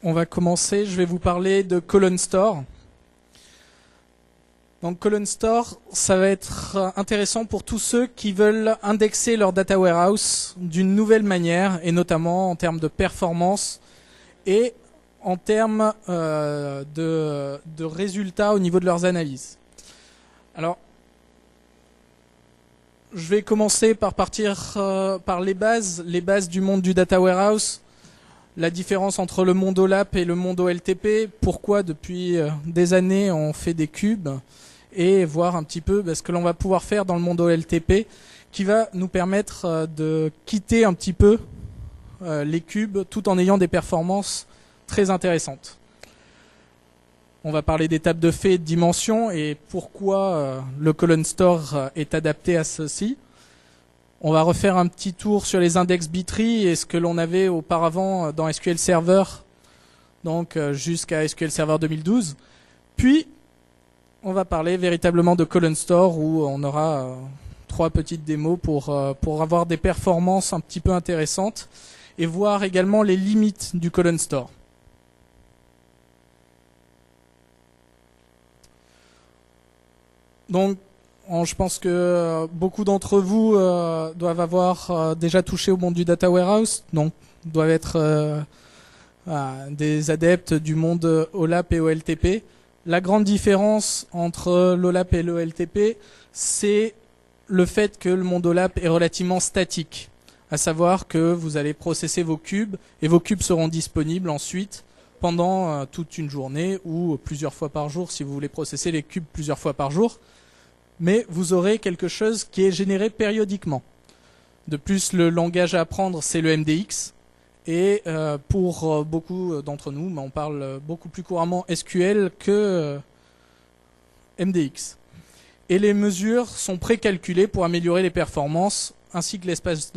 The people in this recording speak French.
On va commencer, je vais vous parler de Colon Store. Donc Colon Store, ça va être intéressant pour tous ceux qui veulent indexer leur data warehouse d'une nouvelle manière, et notamment en termes de performance et en termes de résultats au niveau de leurs analyses. Alors, je vais commencer par partir par les bases du monde du data warehouse. La différence entre le monde OLAP et le monde OLTP, pourquoi depuis des années on fait des cubes, et voir un petit peu ce que l'on va pouvoir faire dans le monde OLTP qui va nous permettre de quitter un petit peu les cubes tout en ayant des performances très intéressantes. On va parler des tables de fait et de dimensions et pourquoi le Colon Store est adapté à ceci. On va refaire un petit tour sur les index B-tree et ce que l'on avait auparavant dans SQL Server, donc jusqu'à SQL Server 2012. Puis, on va parler véritablement de Colon Store où on aura 3 petites démos pour avoir des performances un petit peu intéressantes et voir également les limites du Colon Store. Donc, je pense que beaucoup d'entre vous doivent avoir déjà touché au monde du data warehouse, donc doivent être des adeptes du monde OLAP et OLTP. La grande différence entre l'OLAP et l'OLTP, c'est le fait que le monde OLAP est relativement statique, à savoir que vous allez processer vos cubes et vos cubes seront disponibles ensuite pendant toute une journée ou plusieurs fois par jour si vous voulez processer les cubes plusieurs fois par jour. Mais vous aurez quelque chose qui est généré périodiquement. De plus, le langage à apprendre, c'est le MDX. Et pour beaucoup d'entre nous, on parle beaucoup plus couramment SQL que MDX. Et les mesures sont précalculées pour améliorer les performances ainsi que l'espace de